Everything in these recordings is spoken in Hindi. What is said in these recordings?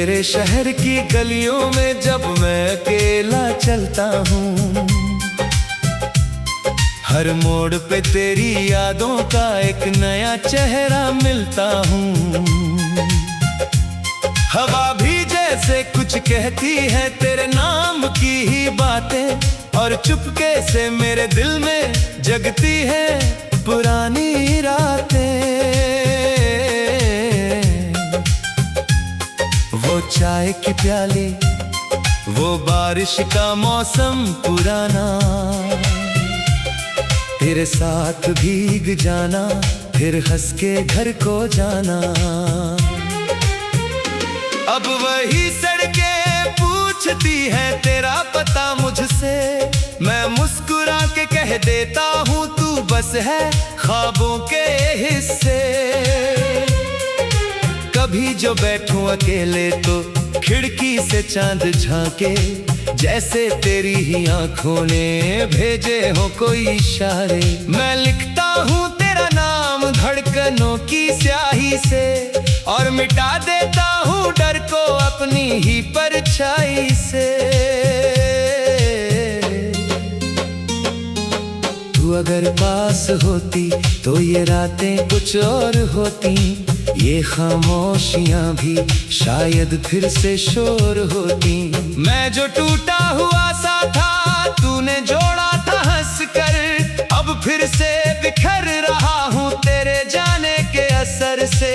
तेरे शहर की गलियों में जब मैं अकेला चलता हूँ, हर मोड़ पे तेरी यादों का एक नया चेहरा मिलता हूँ। हवा भी जैसे कुछ कहती है तेरे नाम की ही बातें, और चुपके से मेरे दिल में जगती है पुरानी रातें। वो चाय की प्याली, वो बारिश का मौसम पुराना, तेरे साथ भीग जाना फिर हंस के घर को जाना। अब वही सड़कें पूछती हैं तेरा पता मुझसे, मैं मुस्कुरा के कह देता हूँ तू बस है ख्वाबों के हिस्से। कभी जो बैठूं अकेले तो खिड़की से चांद झांके, जैसे तेरी ही आंखों ने भेजे हो कोई इशारे। मैं लिखता हूँ तेरा नाम धड़कनों की स्याही से, और मिटा देता हूँ डर को अपनी ही परछाई से। तू अगर पास होती तो ये रातें कुछ और होती, ये खामोशियां भी शायद फिर से शोर होती। मैं जो टूटा हुआ सा था तूने जोड़ा था हंस कर, अब फिर से बिखर रहा हूँ तेरे जाने के असर से।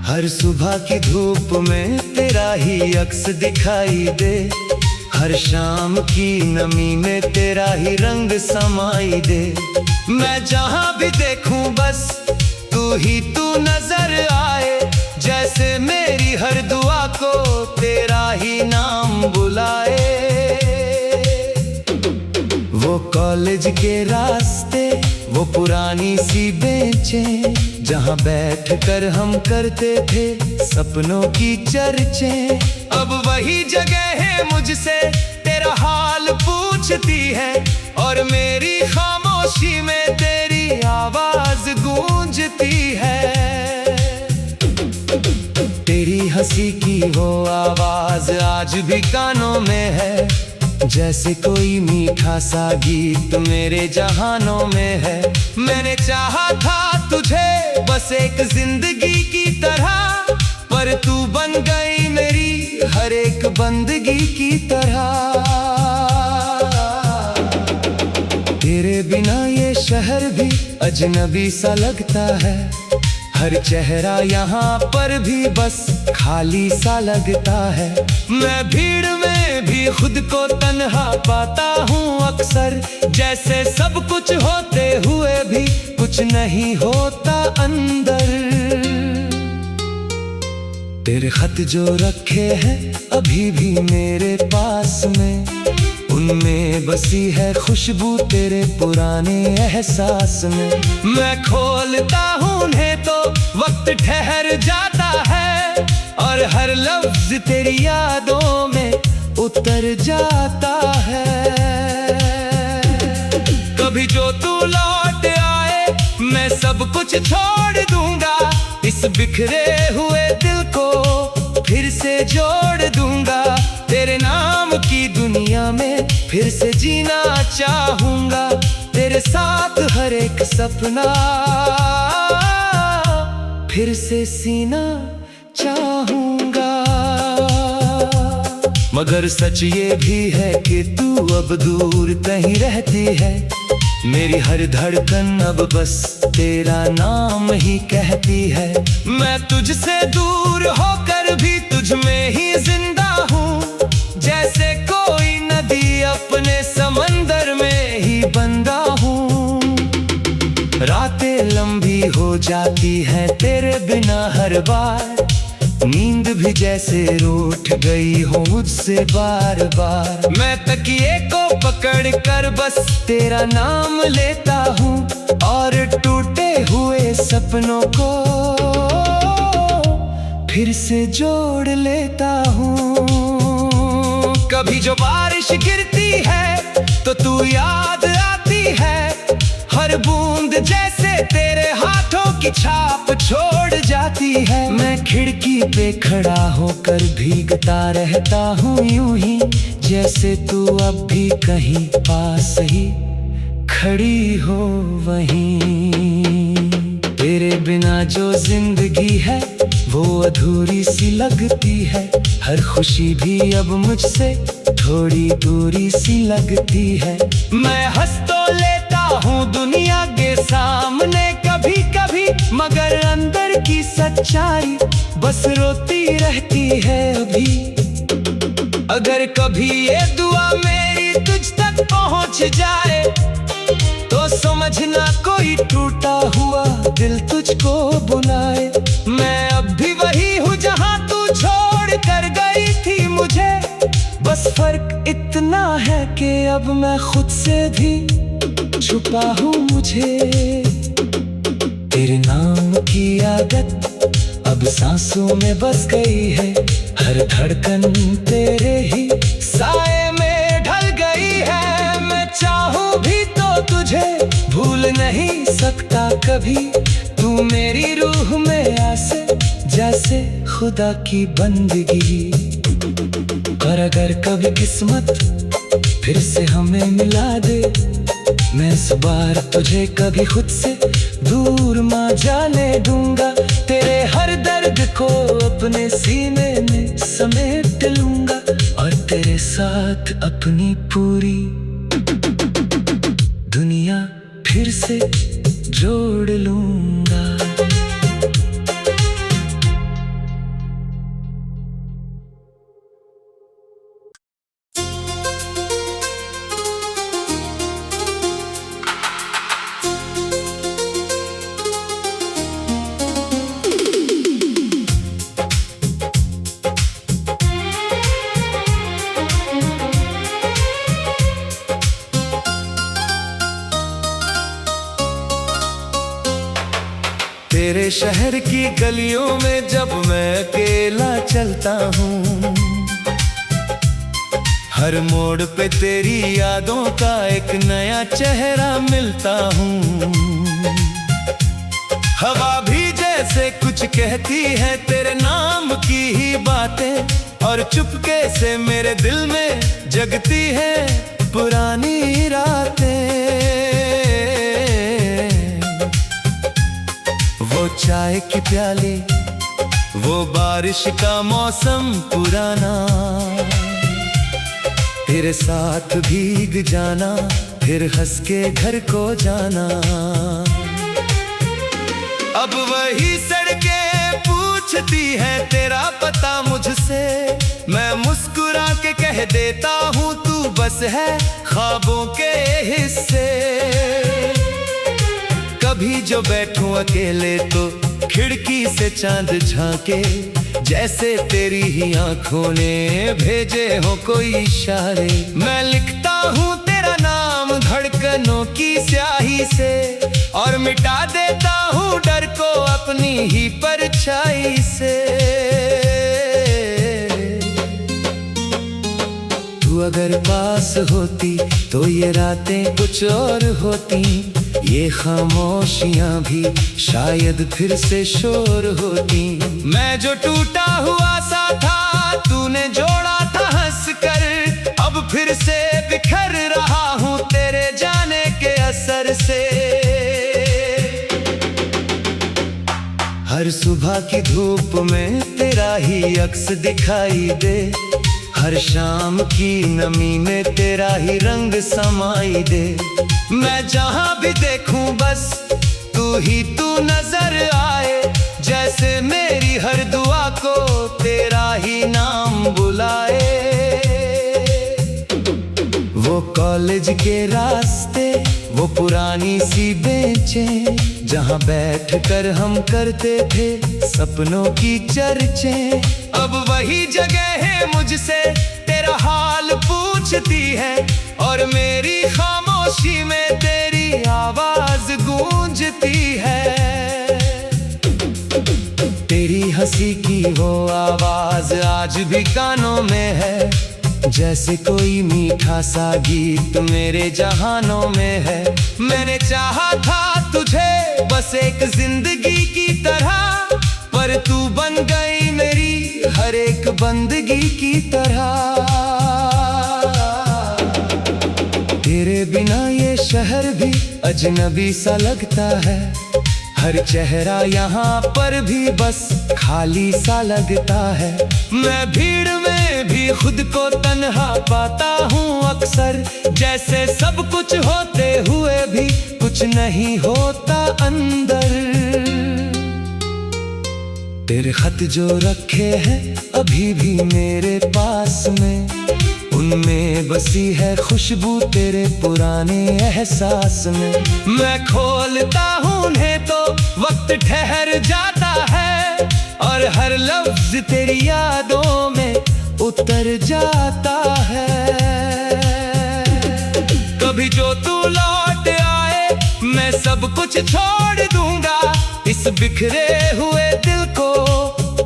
हर सुबह की धूप में तेरा ही अक्स दिखाई दे, हर शाम की नमी में तेरा ही रंग समाई दे। मैं जहां भी देखूं बस तू ही तू नजर आए, जैसे मेरी हर दुआ को तेरा ही नाम बुलाए। वो कॉलेज के रास्ते, वो पुरानी सी बेंचें, जहां बैठकर हम करते थे सपनों की चर्चें। अब वही जगह है मुझसे तेरा हाल पूछती है, और मेरी खामोशी में तेरी आवाज गूंजती है। तेरी हंसी की वो आवाज आज भी कानों में है, जैसे कोई मीठा सा गीत मेरे जहानों में है। मैंने चाहा था तुझे बस एक जिंदगी की तरह, पर तू बन गई मेरी हर एक बंदगी की तरह। तेरे बिना ये शहर भी अजनबी सा लगता है, हर चेहरा यहाँ पर भी बस खाली सा लगता है। मैं भीड़ में भी खुद को तन्हा पाता हूँ अक्सर, जैसे सब कुछ होते हुए भी कुछ नहीं होता अंदर। तेरे खत जो रखे हैं अभी भी मेरे पास में, उनमें बसी है खुशबू तेरे पुराने एहसास में। मैं खोलता हूँ उन्हें तो वक्त ठहर जाता है, और हर लफ्ज तेरी यादों में उतर जाता है। कभी जो तू लौट आए मैं सब कुछ छोड़ दूंगा, इस बिखरे हुए दिल को फिर से जोड़ दूंगा। तेरे नाम की दुनिया में फिर से जीना चाहूंगा, तेरे साथ हर एक सपना फिर से सीना चाहूंगा। मगर सच ये भी है कि तू अब दूर कहीं रहती है, मेरी हर धड़कन अब बस तेरा नाम ही कहती है। मैं तुझसे दूर होकर भी तुझ में ही जिंदा हूँ, जैसे कोई नदी अपने समंदर में ही बंदा हूँ। रातें लंबी हो जाती हैं तेरे बिना हर बार, नींद भी जैसे रूठ गई हो मुझसे बार बार। मैं तकिए को पकड़ कर बस तेरा नाम लेता हूँ, और टूटे हुए सपनों को फिर से जोड़ लेता हूँ। कभी जो बारिश गिरती है तो तू याद आती है, हर बूंद जैसे तेरे हाथों की छाप छोड़ जाती जाती है। मैं खिड़की पे खड़ा होकर भीगता रहता हूँ यूं ही, जैसे तू अब भी कहीं पास ही खड़ी हो वहीं। तेरे बिना जो जिंदगी है वो अधूरी सी लगती है। हर खुशी भी अब मुझसे थोड़ी दूरी सी लगती है। मैं हंस तो लेता हूँ दुनिया के सामने कभी कभी, मगर अंदर की सच्चाई बस रोती रहती है अभी। अगर कभी ये दुआ मेरी तुझ तक पहुँच जाए तो समझना कोई टूटा हुआ दिल तुझको बुलाए। मैं अब भी वही हूँ जहाँ तू छोड़ कर गई थी मुझे, बस फर्क इतना है कि अब मैं खुद से भी छुपा हूँ मुझे। तेरे नाम की आदत अब सांसों में बस गई है, हर धड़कन तेरे ही साए में ढल गई है। मैं चाहूँ भी तो तुझे भूल नहीं सकता कभी, तू मेरी रूह में आसे जैसे खुदा की बंदगी। और अगर कभी किस्मत फिर से हमें मिला दे, मैं इस बार तुझे कभी खुद से दूर ना जाने दूंगा। तेरे हर दर्द को अपने सीने में समेट लूंगा और तेरे साथ अपनी पूरी दुनिया फिर से जोड़ लूंगा। तेरे शहर की गलियों में जब मैं अकेला चलता हूँ, हर मोड़ पे तेरी यादों का एक नया चेहरा मिलता हूँ। हवा भी जैसे कुछ कहती है तेरे नाम की ही बातें, और चुपके से मेरे दिल में जगती है पुरानी रातें। वो चाय की प्याली, वो बारिश का मौसम पुराना, तेरे साथ भीग जाना फिर हंस के घर को जाना। अब वही सड़कें पूछती है तेरा पता मुझसे, मैं मुस्कुरा के कह देता हूँ तू बस है ख्वाबों के हिस्से। कभी जो बैठूं अकेले तो खिड़की से चांद झांके, जैसे तेरी ही आंखों ने भेजे हो कोई इशारे। मैं लिखता हूँ तेरा नाम धड़कनों की स्याही से, और मिटा देता हूँ डर को अपनी ही परछाई से। तू अगर पास होती तो ये रातें कुछ और होती, ये खामोशियां भी शायद फिर से शोर होती। मैं जो टूटा हुआ सा था तूने जोड़ा था हंस कर, अब फिर से बिखर रहा हूँ तेरे जाने के असर से। हर सुबह की धूप में तेरा ही अक्स दिखाई दे, हर शाम की नमी में तेरा ही रंग समाई दे। मैं जहाँ भी देखूं बस तू ही तू नजर आए, जैसे मेरी हर दुआ को तेरा ही नाम बुलाए। वो कॉलेज के रास्ते, वो पुरानी सी बेंचें, जहाँ बैठ कर हम करते थे सपनों की चर्चें। अब वही जगह है मुझसे तेरा हाल पूछती है, और मेरी खामोशी में तेरी आवाज गूंजती है। तेरी हंसी की वो आवाज आज भी कानों में है, जैसे कोई मीठा सा गीत मेरे जहानों में है। मैंने चाहा था तुझे बस एक जिंदगी की तरह, पर तू बन गई मेरी हर एक बंदगी की तरह। तेरे बिना ये शहर भी अजनबी सा लगता है, हर चेहरा यहाँ पर भी बस खाली सा लगता है। मैं भीड़ में भी खुद को तन्हा पाता हूँ अक्सर, जैसे सब कुछ होते हुए भी कुछ नहीं होता अंदर। तेरे खत जो रखे हैं अभी भी मेरे पास में, उनमें बसी है खुशबू तेरे पुराने एहसास में। मैं खोलता हूँ उन्हें तो वक्त ठहर जाता है, और हर लफ्ज तेरी यादों में उतर जाता है। कभी जो तू लौट आए मैं सब कुछ छोड़ दूंगा, इस बिखरे हुए दिल को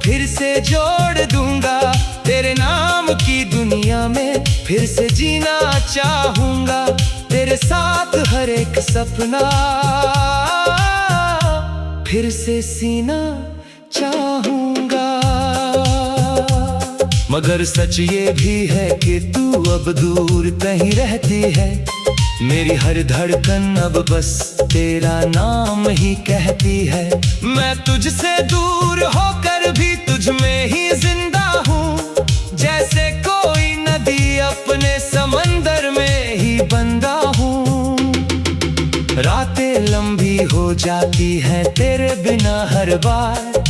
फिर से जोड़ दूंगा। तेरे नाम की दुनिया में फिर से जीना चाहूंगा, तेरे साथ हर एक सपना फिर से सीना चाहूंगा। मगर सच ये भी है कि तू अब दूर कहीं रहती है, मेरी हर धड़कन अब बस तेरा नाम ही कहती है। मैं तुझसे दूर होकर भी तुझ में ही जिंदा हूँ, जैसे कोई नदी अपने समंदर में ही बंदा हूँ। रातें लंबी हो जाती हैं तेरे बिना हर बार,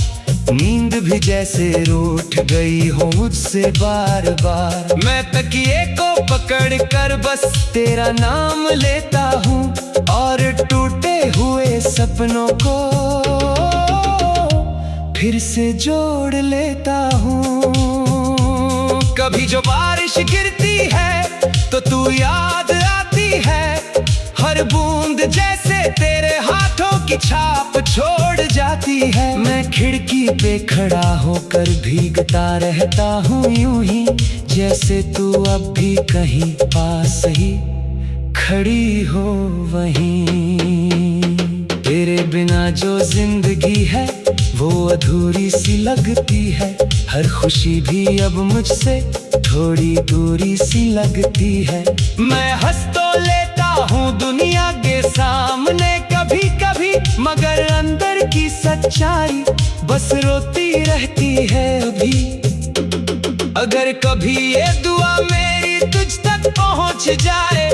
नींद भी जैसे रूठ गई हो मुझसे बार बार। मैं तकिए को पकड़ कर बस तेरा नाम लेता हूँ, और टूटे हुए सपनों को फिर से जोड़ लेता हूँ। कभी जो बारिश गिरती है तो तू याद आती है, हर बूंद जैसे तेरे हाथों की छाप छोड़ जाती है। मैं खिड़की पे खड़ा होकर भीगता रहता हूँ यूं ही, जैसे तू अब भी कहीं पास ही खड़ी हो वहीं। तेरे बिना जो जिंदगी है वो अधूरी सी लगती है, हर खुशी भी अब मुझसे थोड़ी दूरी सी लगती है। मैं हंस तो लेता हूँ दुनिया के सामने कभी कभी, मगर अंदर की सच्चाई बस रोती रहती है अभी। अगर कभी ये दुआ मेरी तुझ तक पहुँच जाए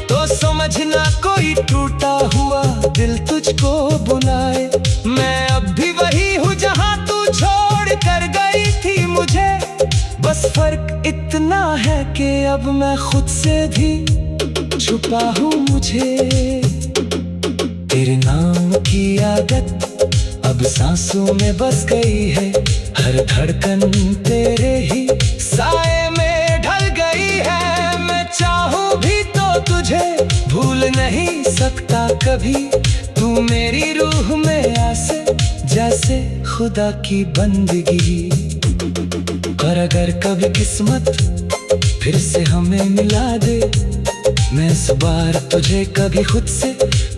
तो समझना कोई टूटा हुआ दिल तुझको बुलाए। मैं अब भी वही हूँ जहाँ तू छोड़ कर गई थी मुझे, बस फर्क इतना है कि अब मैं खुद से भी छुपा हूँ मुझे। तेरे नाम की आदत अब सांसों में बस गई है, हर धड़कन तेरे ही साए में ढल गई है। मैं चाहूँ भी तो तुझे भूल नहीं सकता कभी, तू मेरी रूह में आसे जैसे खुदा की बंदगी। और अगर कभी किस्मत फिर से हमें मिला दे, मैं इस बार तुझे कभी खुद से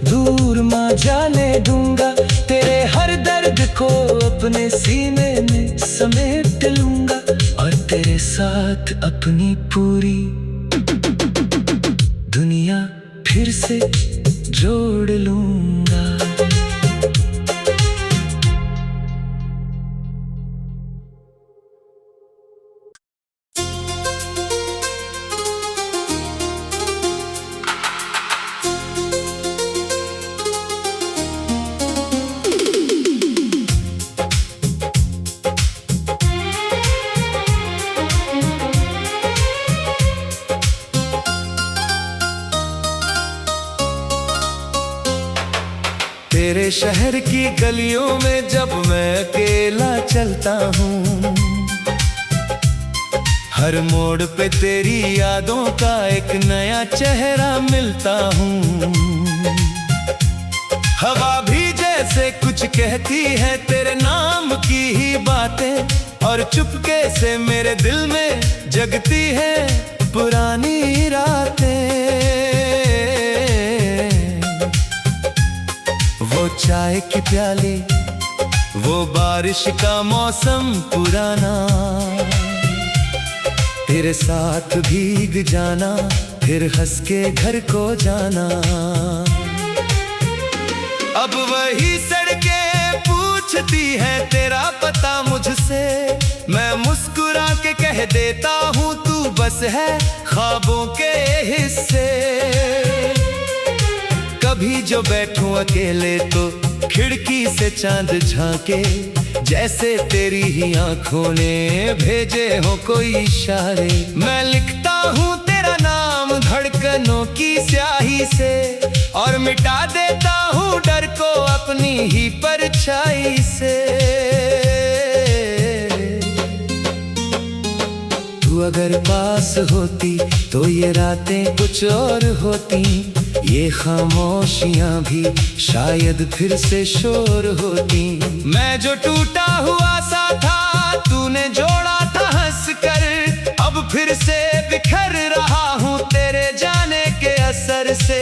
दूर ना जाने दूंगा। तेरे हर दर्द को अपने सीने में समेट लूंगा, और तेरे साथ अपनी पूरी दुनिया फिर से जोड़ लूंगा। तेरे शहर की गलियों में जब मैं अकेला चलता हूँ, हर मोड़ पे तेरी यादों का एक नया चेहरा मिलता हूँ। हवा भी जैसे कुछ कहती है तेरे नाम की ही बातें, और चुपके से मेरे दिल में जगती है पुरानी रातें। वो चाय की प्याली, वो बारिश का मौसम पुराना, तेरे साथ भीग जाना, फिर हंस के घर को जाना। अब वही सड़कें पूछती हैं तेरा पता मुझसे, मैं मुस्कुरा के कह देता हूँ तू बस है ख्वाबों के हिस्से। कभी जो बैठूं अकेले तो खिड़की से चांद झांके, जैसे तेरी ही आंखों ने भेजे हो कोई इशारे। मैं लिखता हूँ तेरा नाम धड़कनों की स्याही से, और मिटा देता हूँ डर को अपनी ही परछाई से। तू अगर पास होती तो ये रातें कुछ और होती, ये खामोशियां भी शायद फिर से शोर होती। मैं जो टूटा हुआ सा था तूने जोड़ा था हंस कर, अब फिर से बिखर रहा हूँ तेरे जाने के असर से।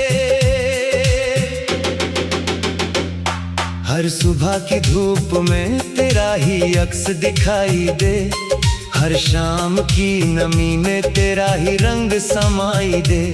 हर सुबह की धूप में तेरा ही अक्स दिखाई दे, हर शाम की नमी में तेरा ही रंग समाई दे।